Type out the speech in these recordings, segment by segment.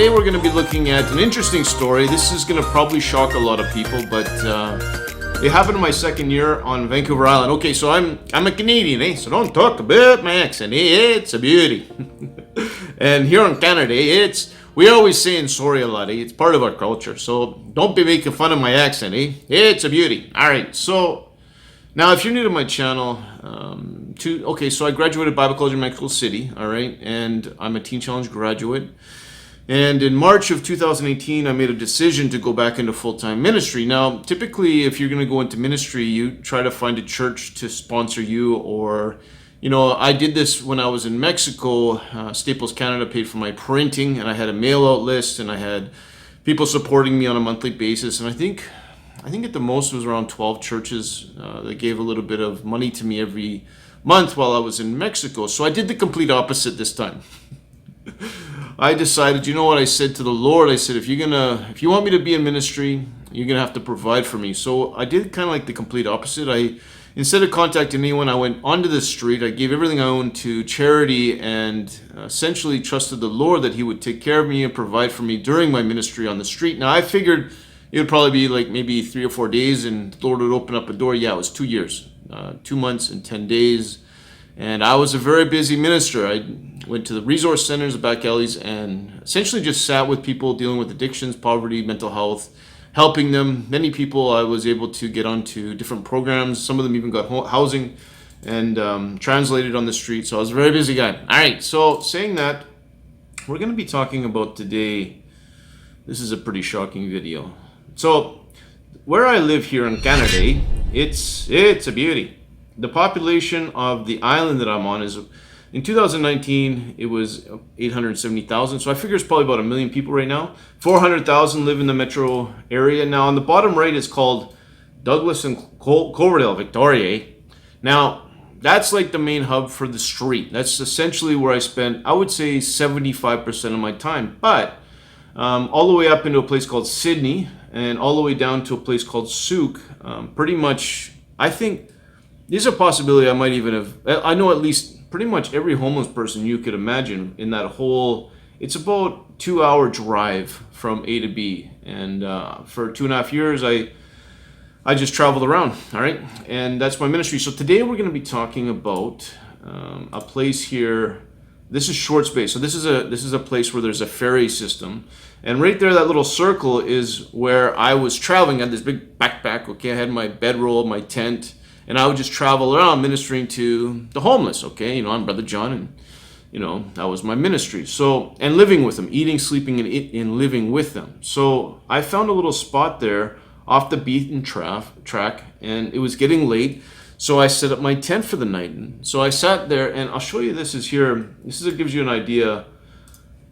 today we're going to be looking at an interesting story. This is going to probably shock a lot of people, but it happened in my second year on Vancouver Island. Okay, so I'm a Canadian, eh? So don't talk about my accent, eh? It's a beauty. And here in Canada, we always saying sorry a lot, eh? It's part of our culture. So don't be making fun of my accent, eh? It's a beauty. All right, so now if you're new to my channel, so I graduated Bible College in Mexico City, all right, and I'm a Teen Challenge graduate. And in March of 2018, I made a decision to go back into full-time ministry. Now, typically, if you're going to go into ministry, you try to find a church to sponsor you, or, I did this when I was in Mexico. Staples Canada paid for my printing, and I had a mail-out list, and I had people supporting me on a monthly basis. And I think at the most it was around 12 churches that gave a little bit of money to me every month while I was in Mexico. So I did the complete opposite this time. I decided, I said to the Lord, I said, if you want me to be in ministry, you're going to have to provide for me. So I did kind of like the complete opposite. Instead of contacting anyone, I went onto the street. I gave everything I owned to charity and essentially trusted the Lord that he would take care of me and provide for me during my ministry on the street. Now, I figured it would probably be like maybe 3 or 4 days and the Lord would open up a door. Yeah, it was 2 years, 2 months and 10 days. And I was a very busy minister. I went to the resource centers, the back alleys, and essentially just sat with people dealing with addictions, poverty, mental health, helping them. Many people I was able to get onto different programs. Some of them even got housing and translated on the street. So I was a very busy guy. All right, so saying that, we're going to be talking about today. This is a pretty shocking video. So where I live here in Canada, it's a beauty. The population of the island that I'm on is, in 2019, it was 870,000. So I figure it's probably about 1 million people right now. 400,000 live in the metro area. Now, on the bottom right is called Douglas and Coverdale, Victoria. Now, that's like the main hub for the street. That's essentially where I spend, I would say, 75% of my time. But all the way up into a place called Sydney and all the way down to a place called Souk, pretty much, I think, there's a possibility I might even have, I know at least pretty much every homeless person you could imagine in that whole, it's about 2-hour drive from A to B. And for 2.5 years, I just traveled around, all right? And that's my ministry. So today we're gonna be talking about a place here. This is Shorts Bay. So this is a place where there's a ferry system. And right there, that little circle is where I was traveling. I had this big backpack, okay? I had my bedroll, my tent, and I would just travel around ministering to the homeless, okay? I'm Brother John, and, that was my ministry. So, and living with them, eating, sleeping, and living with them. So I found a little spot there off the beaten track, and it was getting late. So I set up my tent for the night. And so I sat there, and I'll show you this is here. It gives you an idea.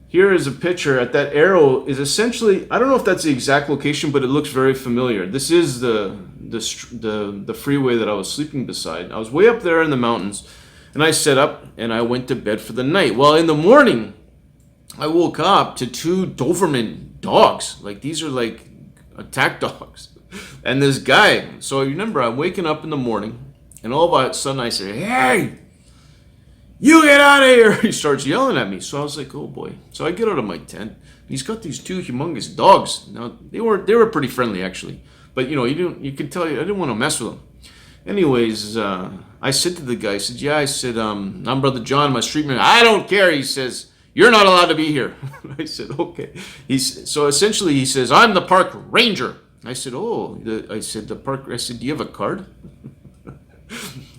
Here is a picture. At that arrow is essentially, I don't know if that's the exact location, but it looks very familiar. This is the freeway that I was sleeping beside. I was way up there in the mountains, and I set up and I went to bed for the night. Well, in the morning, I woke up to 2 Doberman dogs. Like, these are like attack dogs. And this guy, so remember, I'm waking up in the morning, and all of a sudden I say, "Hey, you get out of here!" He starts yelling at me. So I was like, oh boy. So I get out of my tent. He's got these 2 humongous dogs. Now, they were pretty friendly, actually. But, you could tell I didn't want to mess with them. Anyways, I said to the guy, I said, I'm Brother John, my street man. "I don't care." He says, "You're not allowed to be here." I said, okay. So essentially he says, "I'm the park ranger." I said, the park, I said, "Do you have a card?"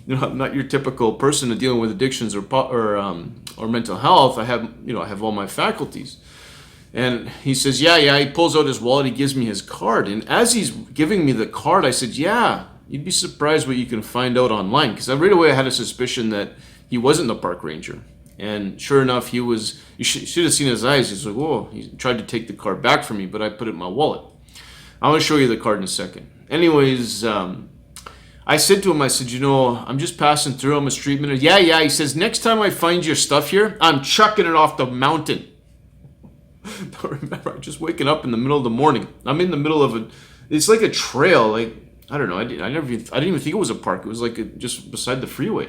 I'm not your typical person dealing with addictions or mental health. I have all my faculties. And he says, yeah. He pulls out his wallet. He gives me his card. And as he's giving me the card, I said, yeah, you'd be surprised what you can find out online. Because right away I had a suspicion that he wasn't the park ranger. And sure enough, he was. You should have seen his eyes. He's like, whoa. He tried to take the card back from me, but I put it in my wallet. I'm going to show you the card in a second. Anyways, I said to him, I said, I'm just passing through. I'm a street minister. Yeah. He says, next time I find your stuff here, I'm chucking it off the mountain. Remember, I'm just waking up in the middle of the morning. I'm in the middle of it's like a trail. Like, I don't know. I didn't even think it was a park. It was like just beside the freeway.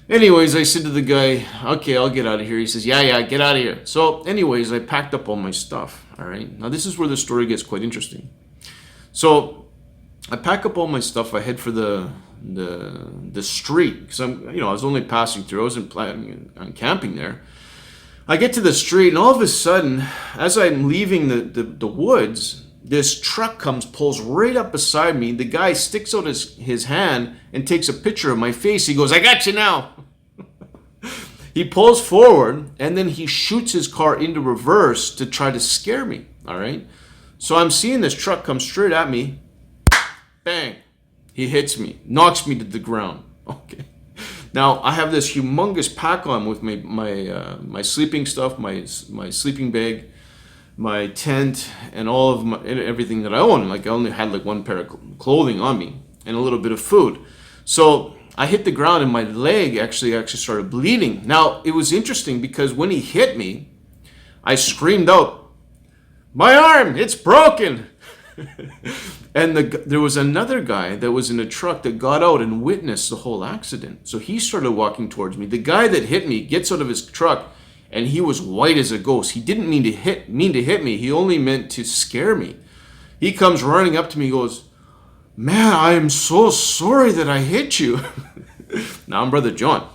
Anyways, I said to the guy, okay, I'll get out of here. He says, yeah, get out of here. So anyways, I packed up all my stuff. All right. Now this is where the story gets quite interesting. So I pack up all my stuff. I head for the street because I was only passing through. I wasn't planning on camping there. I get to the street, and all of a sudden, as I'm leaving the woods, this truck pulls right up beside me. The guy sticks out his hand and takes a picture of my face. He goes, I got you now. He pulls forward, and then he shoots his car into reverse to try to scare me. All right. So I'm seeing this truck come straight at me. Bang. He hits me, knocks me to the ground. Okay. Now I have this humongous pack on with my sleeping stuff, my sleeping bag, my tent, and all of everything that I own. Like I only had like one pair of clothing on me and a little bit of food. So I hit the ground and my leg actually started bleeding. Now it was interesting because when he hit me, I screamed out, "My arm, it's broken!" And there was another guy that was in a truck that got out and witnessed the whole accident. So he started walking towards me. The guy that hit me gets out of his truck, and he was white as a ghost. He didn't mean to hit me. He only meant to scare me. He comes running up to me and goes, "Man, I am so sorry that I hit you." Now I'm Brother John.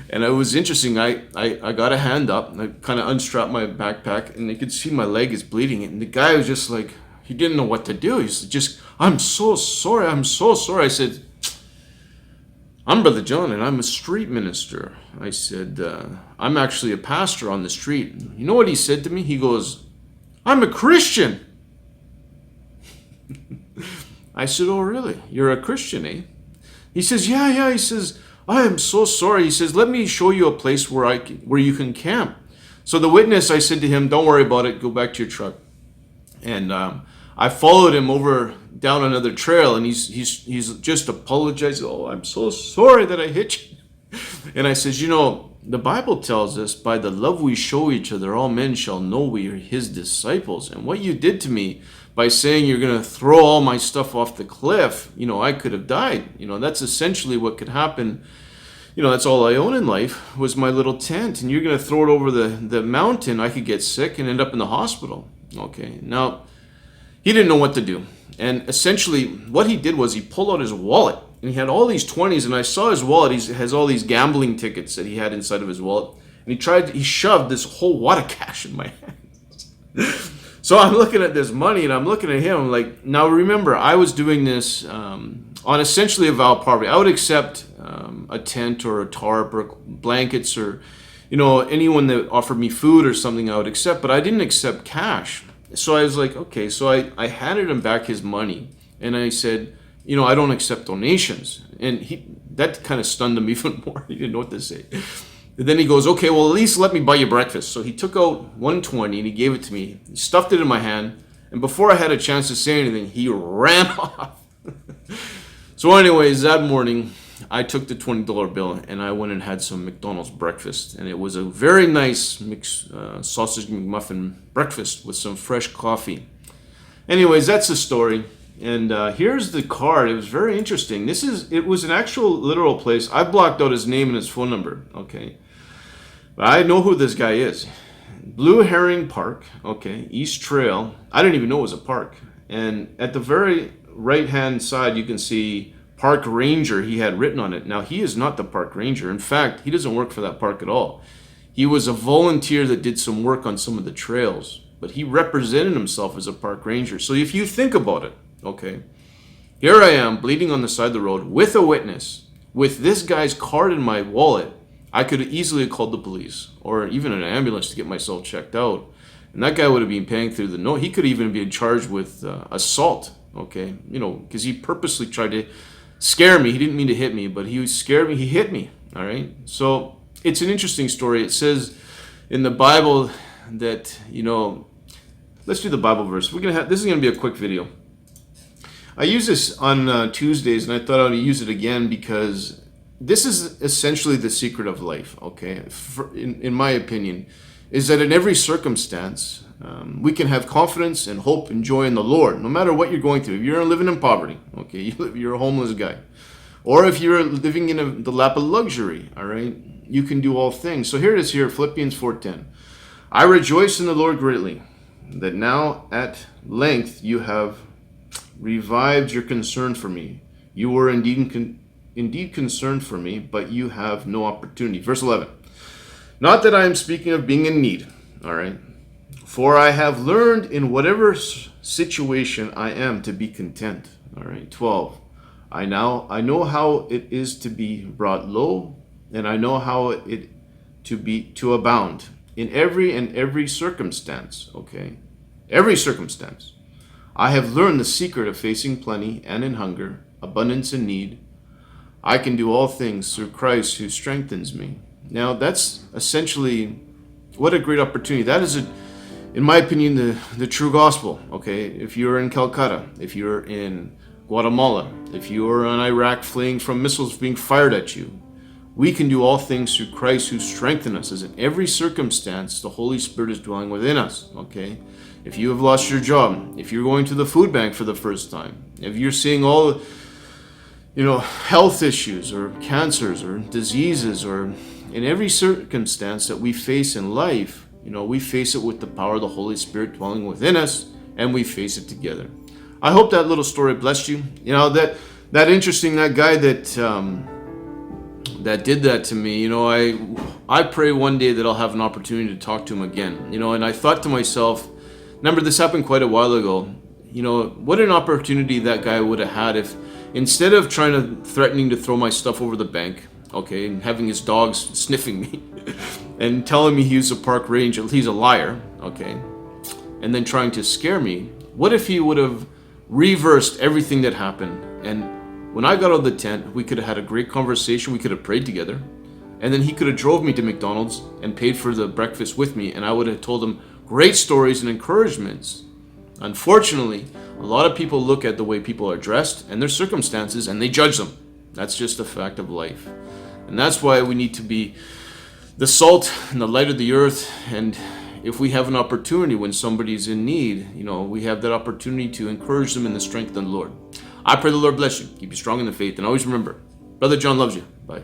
And it was interesting. I got a hand up, and I kind of unstrapped my backpack, and you could see my leg is bleeding. And the guy was just like, he didn't know what to do. He's just, "I'm so sorry. I'm so sorry." I said, "I'm Brother John, and I'm a street minister." I said, "I'm actually a pastor on the street." You know what he said to me? He goes, "I'm a Christian." I said, "Oh, really? You're a Christian, eh?" He says, yeah. He says, "I am so sorry." He says, "Let me show you a place where you can camp." So the witness, I said to him, "Don't worry about it. Go back to your truck." And I followed him over down another trail, and he's just apologized. "Oh, I'm so sorry that I hit you." And I says, the Bible tells us, "By the love we show each other, all men shall know we are his disciples." And what you did to me by saying you're going to throw all my stuff off the cliff, I could have died. That's essentially what could happen. That's all I own in life was my little tent. And you're going to throw it over the mountain. I could get sick and end up in the hospital. Okay. Now, he didn't know what to do. And essentially what he did was he pulled out his wallet. And he had all these 20s. And I saw his wallet. He has all these gambling tickets that he had inside of his wallet. And he shoved this whole wad of cash in my hands. So I'm looking at this money, and I'm looking at him. I'm like, now remember, I was doing this on essentially a vow of poverty. I would accept a tent or a tarp or blankets or, anyone that offered me food or something I would accept, but I didn't accept cash. So I was like, okay. So I handed him back his money, and I said, I don't accept donations. And that kind of stunned him even more. He didn't know what to say. And then he goes, "Okay, well, at least let me buy you breakfast." So he took out 120 and he gave it to me. He stuffed it in my hand. And before I had a chance to say anything, he ran off. So anyways, that morning, I took the $20 bill and I went and had some McDonald's breakfast. And it was a very nice mixed sausage McMuffin breakfast with some fresh coffee. Anyways, that's the story. And here's the card. It was very interesting. It was an actual literal place. I blocked out his name and his phone number. Okay. But I know who this guy is. Blue Herring Park, okay, East Trail. I didn't even know it was a park. And at the very right-hand side, you can see Park Ranger. He had written on it. Now, he is not the park ranger. In fact, he doesn't work for that park at all. He was a volunteer that did some work on some of the trails. But he represented himself as a park ranger. So if you think about it, okay, here I am bleeding on the side of the road with a witness, with this guy's card in my wallet. I could have easily called the police or even an ambulance to get myself checked out. And that guy would have been paying through the nose. He could even be charged with assault, okay? Because he purposely tried to scare me. He didn't mean to hit me, but he scared me. He hit me, all right? So it's an interesting story. It says in the Bible that, let's do the Bible verse. This is going to be a quick video. I use this on Tuesdays, and I thought I would use it again because this is essentially the secret of life, okay? In my opinion, is that in every circumstance, we can have confidence and hope and joy in the Lord, no matter what you're going through. If you're living in poverty, okay, you're a homeless guy, Or if you're living in the lap of luxury, all right, you can do all things. So here it is here, Philippians 4:10. I rejoice in the Lord greatly, that now at length you have revived your concern for me. You were indeed concerned for me, but you have no opportunity. Verse 11. Not that I am speaking of being in need, all right, for I have learned in whatever situation I am to be content. All right, 12. I know how it is to be brought low, and I know how it to abound in every circumstance. Okay, every circumstance. I have learned the secret of facing plenty and in hunger, abundance and need. I can do all things through Christ who strengthens me. Now that's essentially what a great opportunity. That is, in my opinion, the true gospel. Okay, if you're in Calcutta, if you're in Guatemala, if you are in Iraq fleeing from missiles being fired at you, we can do all things through Christ who strengthens us. As in every circumstance, the Holy Spirit is dwelling within us. Okay, if you have lost your job, if you're going to the food bank for the first time, if you're seeing all, health issues or cancers or diseases, or in every circumstance that we face in life, we face it with the power of the Holy Spirit dwelling within us, and we face it together. I hope that little story blessed you. That interesting, that guy that did that to me, I pray one day that I'll have an opportunity to talk to him again. And I thought to myself, remember this happened quite a while ago, what an opportunity that guy would have had if, instead of threatening to throw my stuff over the bank, okay, and having his dogs sniffing me and telling me he's a park ranger, he's a liar, okay, and then trying to scare me, what if he would have reversed everything that happened? And when I got out of the tent, we could have had a great conversation, we could have prayed together, and then he could have drove me to McDonald's and paid for the breakfast with me, and I would have told him great stories and encouragements. Unfortunately, a lot of people look at the way people are dressed and their circumstances and they judge them. That's just a fact of life. And that's why we need to be the salt and the light of the earth. And if we have an opportunity when somebody's in need, we have that opportunity to encourage them in the strength of the Lord. I pray the Lord bless you, keep you strong in the faith, and always remember, Brother John loves you. Bye.